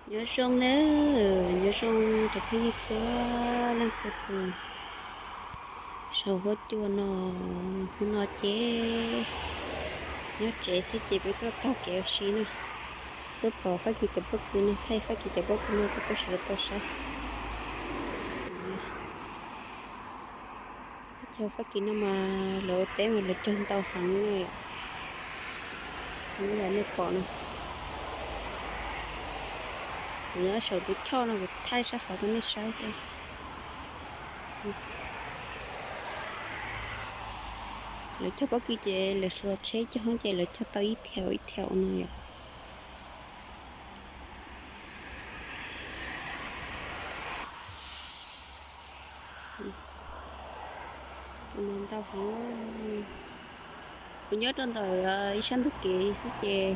nhớ sông nữa nhớ sông tập cái gì xưa đang sập cùng sầu hết chua nó chế nhớ chế sẽ chế với cái tao kéo xí nè tôi bỏ phát kỳ chụp phát cứ nè thay phát kỳ chụp phát cứ nè tôi có sự tao sai cho phát kỳ nó mà lỡ té mà lỡ chân tao hẳn này như là nếp bỏ nè nhớ sầu tôi cho nó thay sao họ nó sai thế lỡ cho bác kia chế lỡ sửa chế cho hắn chế lỡ cho tao ít theo nữa mình tao không tôi nhớ trên tờ sáng thức kỵ sẽ chè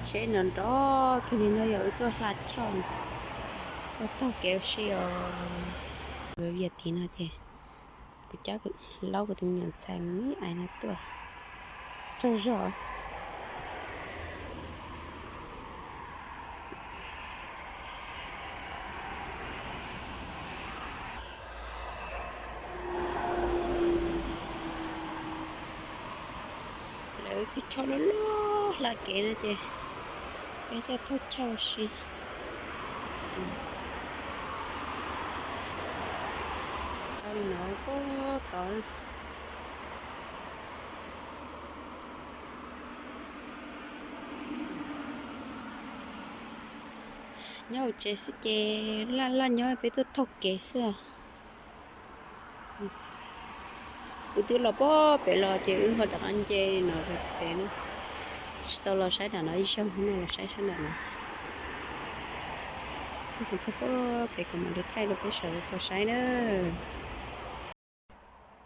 sẽ nền đó khi nó ở tôi là chọn có tao kéo xe về Việt thì nó chè tôi chắc lâu của tôi nhận xem mấy ai nó tôi cho rồi lấy cái cho nó là kệ nó chè bây giờ tôi cho xin tao nó có tao nhau chế sẽ chế là nhau bây tôi thọc kế xưa tôi là bố bé lo chế họ đặt anh chế nó bé nó tao lo sai đàn nó xong nó là sai sang đàn nó không có bố bé còn mà được thay được cái sợ tao sai nữa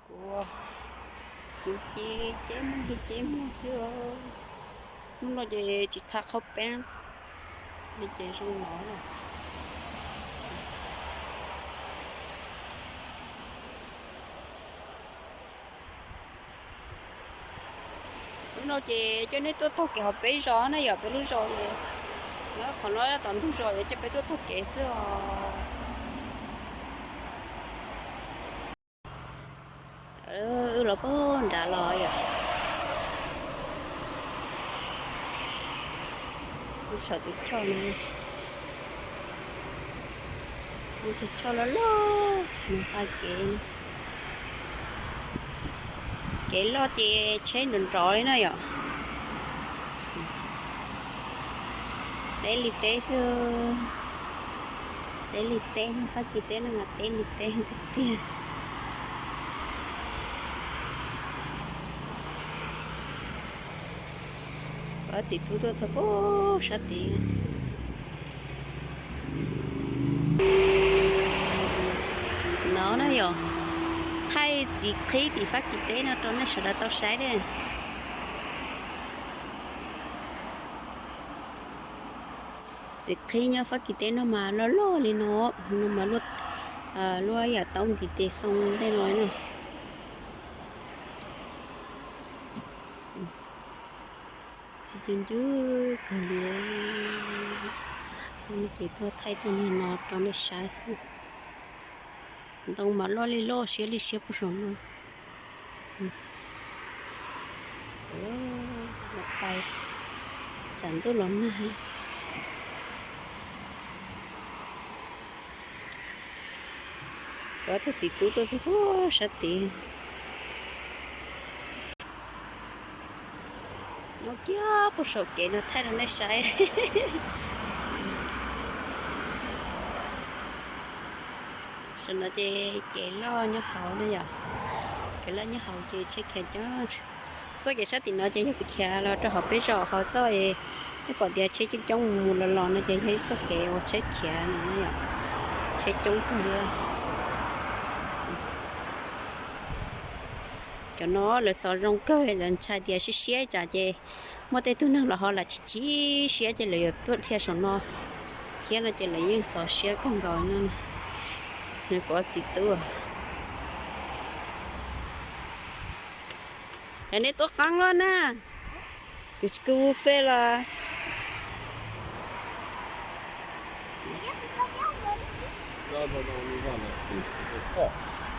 của chú chế mua xưa nó lo chế chỉ thà không bé đi chế rồi nó rồi nó chỉ cho nên tôi thọc cái học bé gió nó giờ bé lúc rồi nó còn nói là toàn thu rồi cho bé tôi thọc cái xưa là có đã lòi à sợ tôi cho này tôi cho nó mình phải kệ lo chị chế đừng trội nó vậy để li tế xưa để li tế không phải chỉ tế nó là tế li tế không thích tiền có chỉ tu tôi thôi bố sát tiền nó rồi thay chỉ khí thì phát kinh tế nó trong nó sẽ là tao sai đấy chỉ khí nhá phát kinh tế nó mà nó lo lên nó mà luôn lo ya tông thì tế xong đây nói nè chỉ chân chứ cần điều nó chỉ thua thay thì nó trong nó sai tông mà lo xía bớt rồi một tay chẳng tôi lắm này có thể chỉ tôi thôi sát tiền nó kia bớt sầu kệ nó thay nó sai rồi nó chỉ kệ lo nhớ hậu nữa giờ cái lo nhớ hậu chỉ check kệ cho rồi cái sát thì nó chỉ cái kia lo cho họ biết rõ họ cho cái bọn dia check trong một lần nó chỉ thấy số kệ hoặc check kia nữa giờ check trong cái cho nó là sợ rong cơ là chạy dia xí chả chê mà tay tôi năng là họ là chỉ xí cho lấy tốt theo số nó kia nó chỉ lấy những sợ xí con gọi nó nó có gì tôi cái này tôi căng luôn nè cái school phê là Non, non, non, on y va, là. C'est froid.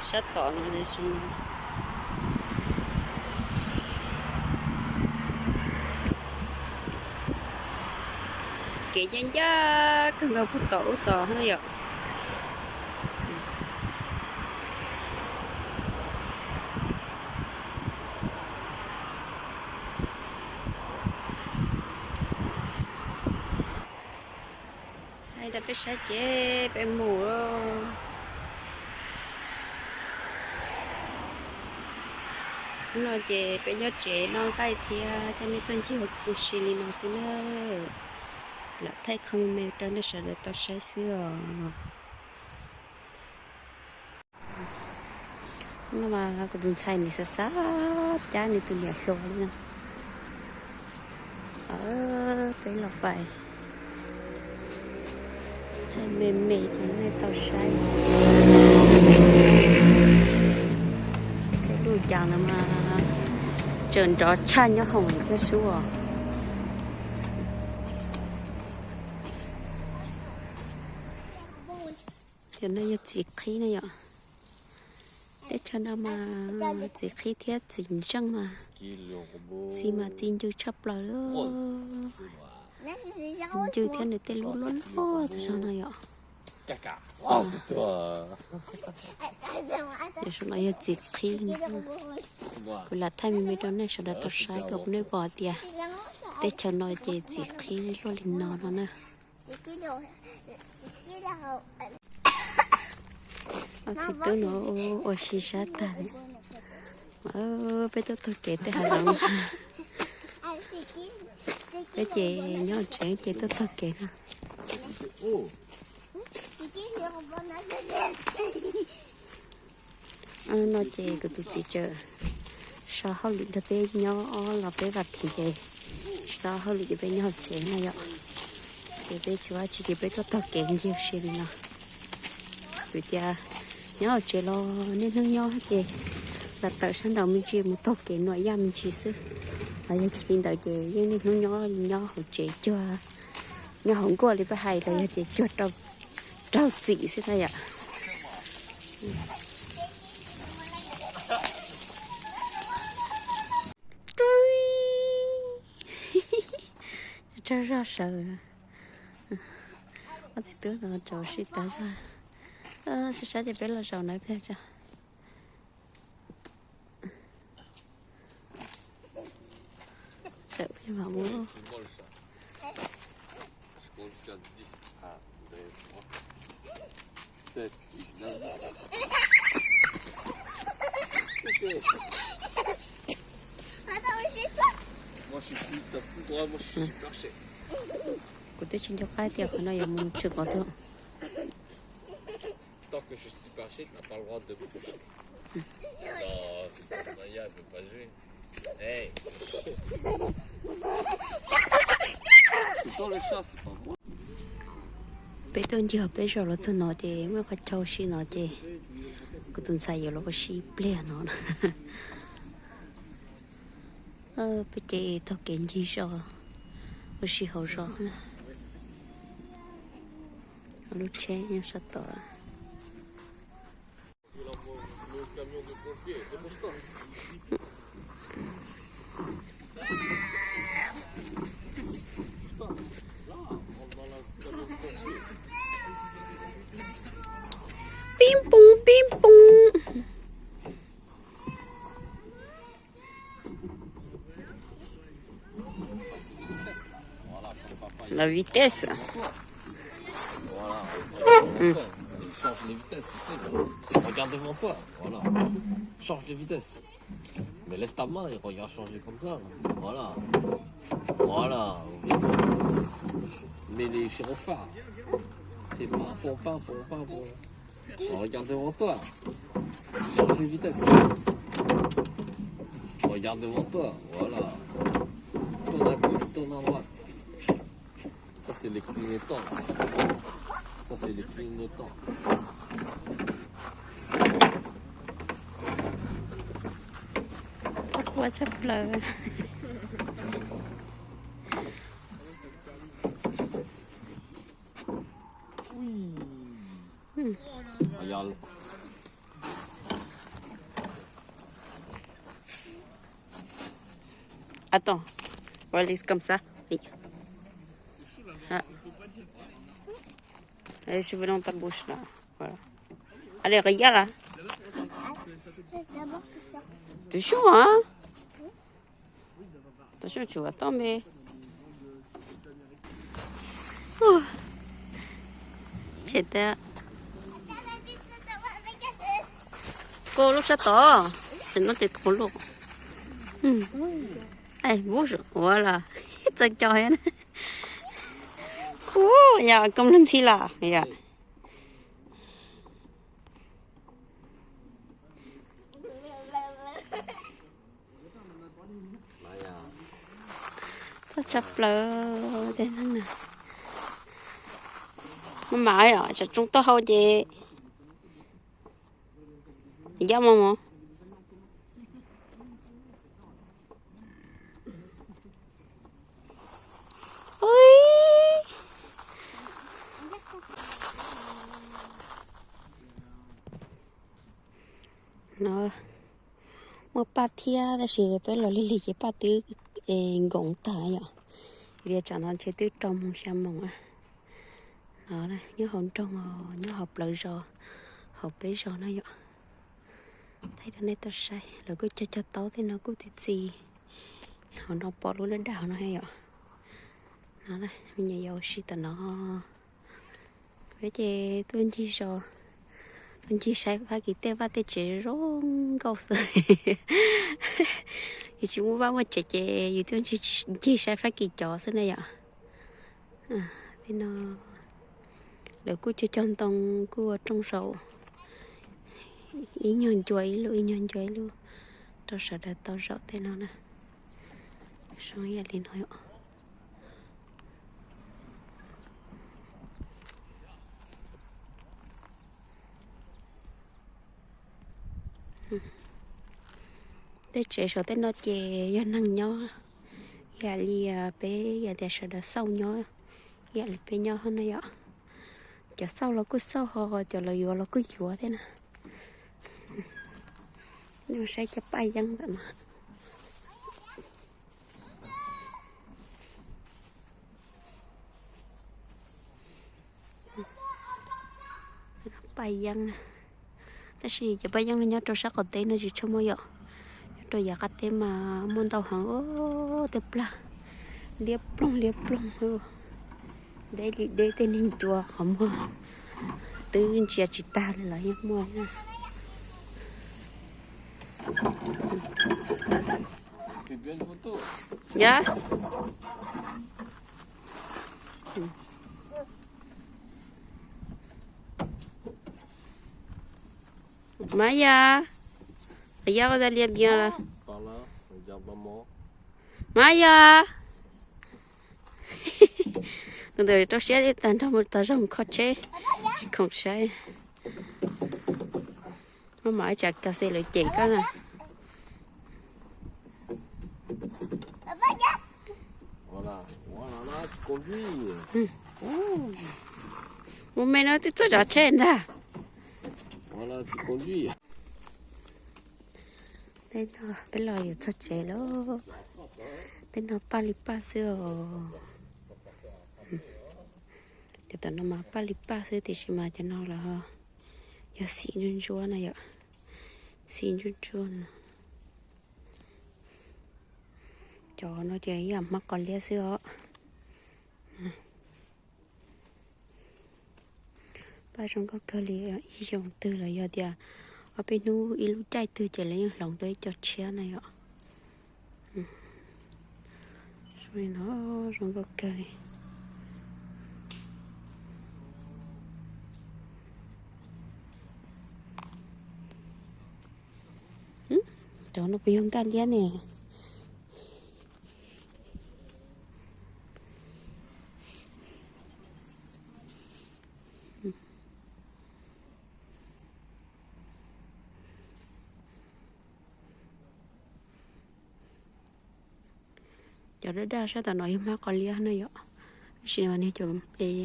Sát tỏ nó này xong. Kể chân cha cần gặp phụ tổ hay vậy. Hay đã phải sát chế bé mù rồi. Nó chế bé nhớ chế nó tay thì cho nên tôi chỉ học cuộc sinh nó xin là thấy không mẹ cho nên sợ để tao sai xưa nó mà cái đường xài này sát sát cha này tôi nhớ rồi nè ở cái lọc bài thấy mềm mềm cho nên tao sai cái đuôi chàng là mà trơn trọ chăn nhá hồng theo xua cho nên như chỉ khí này ạ để cho nó mà chỉ khí thiết chỉnh trăng mà xí mà chỉnh chưa chấp lại đó chỉnh chưa thiên được tên lúa lúa lúa thì sao này ạ Caca. Oh, c'est toi. để cho nó như chỉ khí bây là thay mình đó này sau đó tôi sai gặp nơi bỏ tiền để cho nó chỉ khí lúa linh nó nè chỉ tôi nó ở xí sát tàn bây giờ tôi kể tới hà long bây giờ nhớ chuyện chị tôi kể nè nó chị cứ tụi chị chờ sao họ lụy được bé nhỏ là bé vật thì chị sao họ lụy bé nhỏ chị này ạ thì bé chúa chị bé tôi kể nhiều chuyện nè tụi cha nhớ chị lo nên nó nhỏ chị là tại sáng đầu mình chỉ một tô kể nội dung mình chỉ xứ là giờ chị tin tại chị nhưng nó nhỏ học chị chưa nhỏ không qua thì phải hay là chị chưa trâu chị xứ này ạ rất rất sợ anh chỉ tưởng là trâu xịt tới ra sẽ thì biết là trâu này biết chưa sợ nhưng mà muốn Jusqu'à 10. Ah, 2, 3, 7, 8, 9. Moi je suis plus top plus droit, moi je suis super cher. của tôi xin cho cái tiền của nó muốn chưa có thương Tant que je suis super cher, tu n'as pas le droit de me toucher. Non, c'est pas Maya, elle veut pas jouer. Hey, c'est toi le chat, c'est pas moi. bây tôi giờ bây giờ là tôi nói thì mới có châu xí nói thì cái tuần sau giờ nó có xí ple nó bây giờ tôi kể gì rồi có xí hậu rồi nè lúc chế nha sao tỏ Le camion de pompier, dépose-toi. bim bum la vitesse Voilà. Change les vitesses, tu sais. Regarde devant toi. Voilà. Change les vitesses. Mais laisse ta main et regarde changer comme ça. Voilà. Voilà. Mets les gyrophares. C'est pas pour. Regarde devant toi. Change les vitesses. Regarde devant toi. Voilà. Tourne à gauche, tourne à droite. Ça, c'est les clignotants. Ça, c'est les clignotants. quá chấp lời Regarde. Attends, on va laisser comme ça. Oui. Ah. Les cheveux dans ta bouche là. Voilà. Allez, regarde là. D'abord tout ça. Attention, hein. Attention, tu vas tomber. Ouh. Chết đấy. Cô lúc sao to. Thì nó thì thốn luôn. Ê, bouge. Voilà. Chắc cho hết. Dạ, công lên xí là. Dạ. Maya. Tao chập lỡ đến thằng nào. Mà mãi à, chắc chúng ta hầu gì. Dạ mama. Ôi. Nó một ba thia là sẽ phải lo lý cái ba thứ gọng tài ạ. Giờ chẳng hạn sẽ từ trong xem mong à. Đó này, nhớ hồn trong nhớ học lợi rồi, học bé rồi nó vậy. Thấy đứa này tao say, rồi cứ cho tao thì nó cứ thích gì, họ nó bỏ luôn lên đảo nó hay vậy. Đó này, mình nhớ yêu sĩ tao nó, với chị tôi anh chị rồi. Anh chị say phải cái tên và tên chế rong câu rồi, thì chúng muốn vào một chế chế, thì tôi chị say phải cái chó thế này ạ, thì nó, để cứ cho chân tông cứ ở trong sầu, ý nhon chuối luôn, tao sợ là tao sợ thế nào nè, xong giờ liền hỏi. Thế chế sợ thế nó chế do năng nhỏ, giờ li bé giờ để sợ là sâu nhỏ, giờ là bé nhỏ hơn này ạ, giờ sâu nó cứ sâu ho, giờ là vừa nó cứ vừa thế nè, nó sẽ chập bay dân vậy mà, bay dân nè, thế gì chập bay dân nó nhớ trâu sắc còn tên nó chỉ cho mua vậy. Rồi giờ cắt thêm mà muốn tàu hàng ô đẹp là liệp plong để tên hình chùa không mua từ chia chỉ ta là những mua nha. Fais bien une photo. Dạ. Maya. Regarde, elle est bien là. Par là, regarde maman. Maya. Rồi tôi sẽ đi tận trong một tờ rồng khó chế. Không sai. Nó mãi chặt cho xe lại chị cái này. Voilà, voilà, là, tu conduis. Một mấy nói tôi cho trên đó. Voilà, tu conduis. Đây nó bây giờ cho chế đó. Đây nó palipa xưa. Để tao nó mà palipa xưa thì chỉ mà cho nó là giờ xin chân chúa này ạ. Xin chân chúa này. Cho nó chơi à mắc còn lia xưa. Ba trong có cơ li ý dùng từ là giờ thì ở bên nu ý lúc chạy từ trở lên lòng đấy cho chia này ạ. Rồi nó trong có cơ li. Cho nó bị hông can lia nè. Cho nó ra sao tao nói má còn lia này ạ. Xin mà nè chồng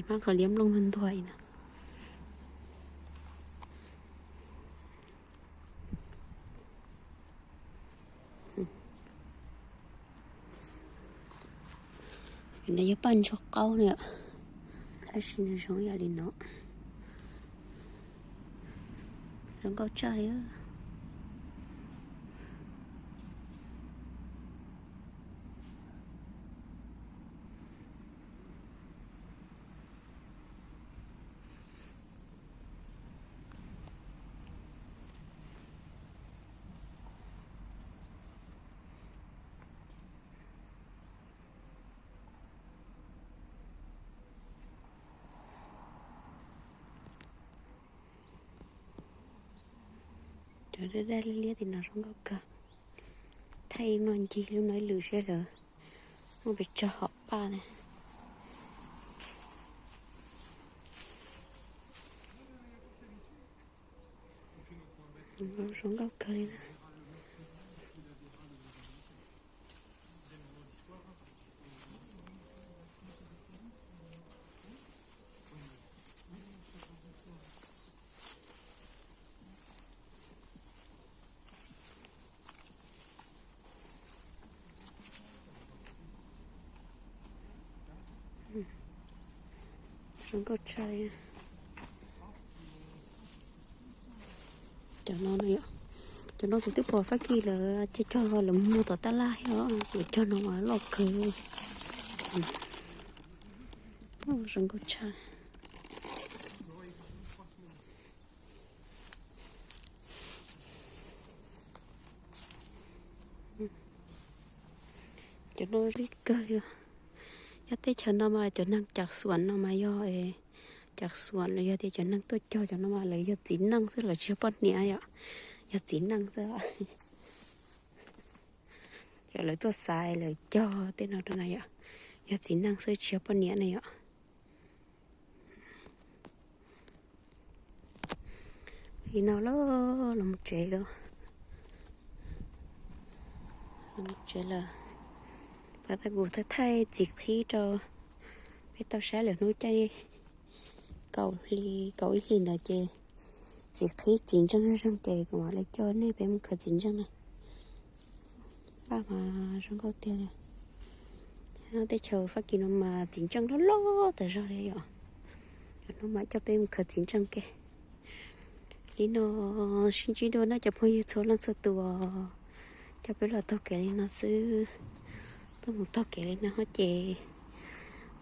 má còn liếm lông hơn thôi nè. Đây là pan cho câu nè, hay xin là sống gia đình nó, sống câu chơi á. Trời đây lia thì nó sống câu cả, thay nó chỉ lúc nói lử xe rồi, nó bị cho họ ba này. Nó sống câu cả này. Sống câu chơi cho nó này ạ, cho nó cũng tiếp bỏ phát kỳ là cho gọi là mua tờ ta la đó để cho nó mà lọt cười. Sống câu chơi cho nó rít cơ rồi, cho tới chờ nó mà cho năng chặt xuân nó mà do chặt xuân rồi giờ thì cho năng tôi cho nó mà lấy giờ chín năng tức là chưa bắt nhẹ ạ, giờ chín năng tức là rồi lấy tôi xài lấy cho tên nào đó này ạ, giờ chín năng sẽ chưa bắt nhẹ này ạ. Thì nào nó là một trẻ đâu, là một trẻ là và ta gù ta thay chiếc thi cho cái tao sẽ là nuôi chay cậu ý liền là chè chiếc thi chín trăm hai trăm chè của mà lấy cho nên bé một khởi chín trăm này ba mà trong câu tiền này nó tới chờ phát kỳ nó mà chín trăm nó lo tại sao đây ạ, nó mãi cho bé một khởi chín trăm kê lý nó xin chỉ đôi nó chụp hơi số lần số tuổi cho bé là tao kể nó xứ tôi một tao kể nó hết chè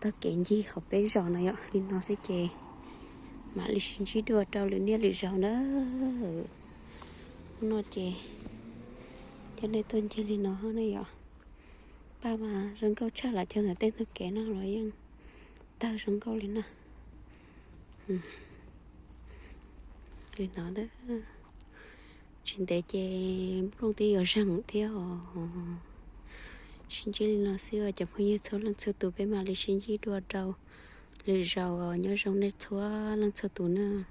tao kể gì học bé giỏi này ạ thì nó sẽ chè mà lịch xin chỉ đôi tao lên nia lịch giỏi nữa nó chè cho nên tôi chơi lên nó này ạ ba mà rừng câu trả lại cho người tên tôi kể nó rồi nhưng tao rừng câu lên nè lên nó đó chuyện để chè lúc đi ở rừng theo xin chỉ lên nó xưa chụp hơi số lần số tụ bên mà lịch xin chỉ đua đầu lịch giàu nhớ rong này xóa lần số tụ nữa